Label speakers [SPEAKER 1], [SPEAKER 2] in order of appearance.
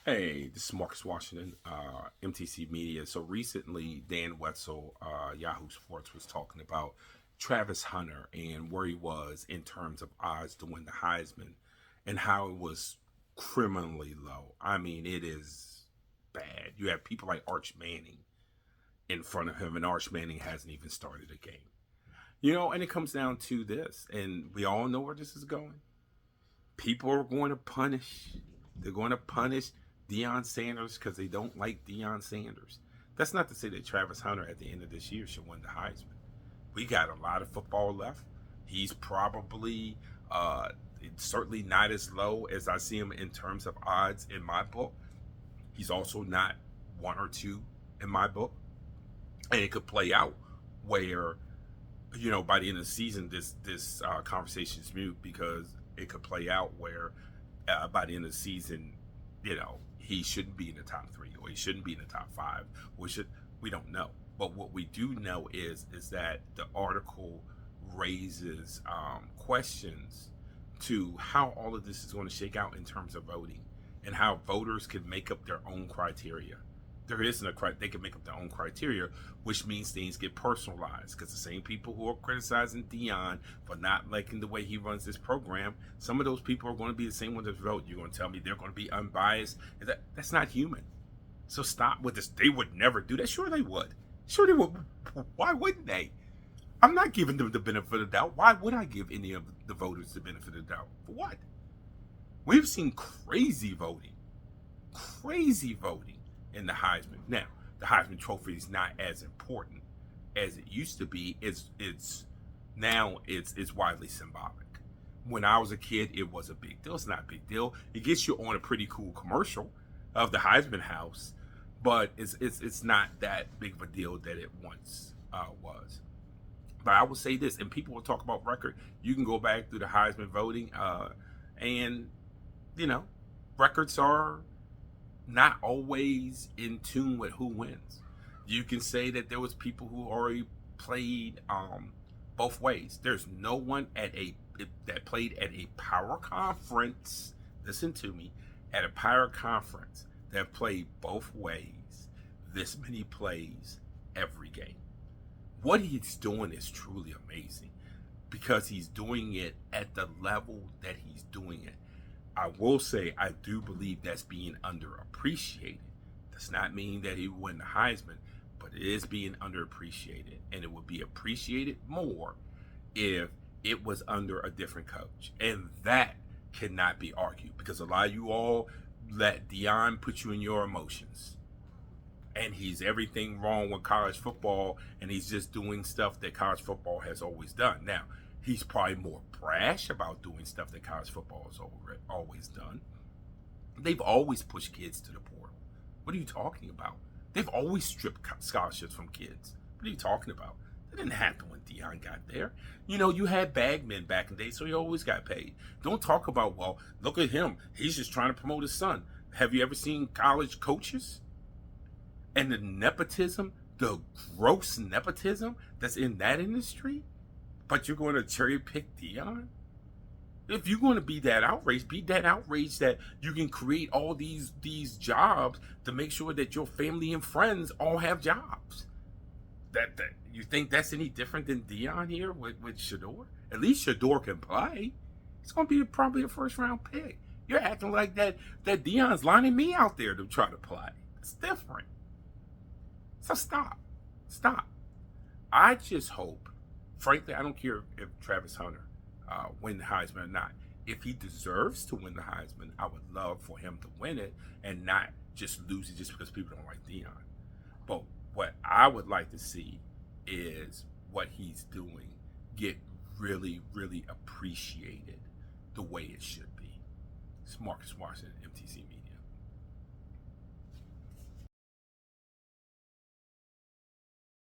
[SPEAKER 1] Hey, this is Marcus Washington, MTC Media. So recently, Dan Wetzel, Yahoo Sports, was talking about Travis Hunter and where he was in terms of odds to win the Heisman and how it was criminally low. I mean, it is bad. You have people like Arch Manning in front of him, and Arch Manning hasn't even started a game. And it comes down to this, and we all know where this is going. People are going to punish. They're going to punish Deion Sanders because they don't like Deion Sanders. That's not to say that Travis Hunter at the end of this year should win the Heisman. We got a lot of football left. He's probably certainly not as low as I see him in terms of odds in my book. He's also not one or two in my book. And it could play out where, by the end of the season, this conversation is mute because it could play out where by the end of the season, he shouldn't be in the top three or he shouldn't be in the top five. We don't know. But what we do know is that the article raises questions to how all of this is going to shake out in terms of voting and how voters can make up their own criteria. There isn't they can make up their own criteria, which means things get personalized because the same people who are criticizing Deion for not liking the way he runs this program, some of those people are going to be the same ones that vote. You're going to tell me they're going to be unbiased? That's not human. So stop with this. They would never do that. Sure they would. Sure they would. Why wouldn't they? I'm not giving them the benefit of the doubt. Why would I give any of the voters the benefit of the doubt? For what? We've seen crazy voting in the Heisman. Now, the Heisman Trophy is not as important as it used to be. It's widely symbolic. When I was a kid, it was a big deal. It's not a big deal. It gets you on a pretty cool commercial of the Heisman House, but it's not that big of a deal that it once was. But I will say this, and people will talk about record. You can go back through the Heisman voting, and records are not always in tune with who wins. You can say that there was people who already played both ways. There's no one that played at a power conference. Listen to me, at a power conference that played both ways. This many plays every game. What he's doing is truly amazing because he's doing it at the level that he's doing it. I will say I do believe that's being underappreciated. Does not mean that he will win the Heisman, but it is being underappreciated. And it would be appreciated more if it was under a different coach. And that cannot be argued because a lot of you all let Deion put you in your emotions. And he's everything wrong with college football, and he's just doing stuff that college football has always done. Now, he's probably more brash about doing stuff that college football has always done. They've always pushed kids to the portal. What are you talking about? They've always stripped scholarships from kids. What are you talking about? That didn't happen when Deion got there. You had bagmen back in the day, so he always got paid. Don't talk about, well, look at him. He's just trying to promote his son. Have you ever seen college coaches? And the nepotism, the gross nepotism that's in that industry? But you're going to cherry pick Deion? If you're going to be that outraged that you can create all these jobs to make sure that your family and friends all have jobs. That you think that's any different than Deion here with Shador? At least Shador can play. It's going to be probably a first round pick. You're acting like that Deion's lining me out there to try to play. It's different. So stop. I just hope, frankly, I don't care if Travis Hunter win the Heisman or not. If he deserves to win the Heisman, I would love for him to win it and not just lose it just because people don't like Deion. But what I would like to see is what he's doing get really, really appreciated the way it should be. It's Marcus Washington, MTC Media.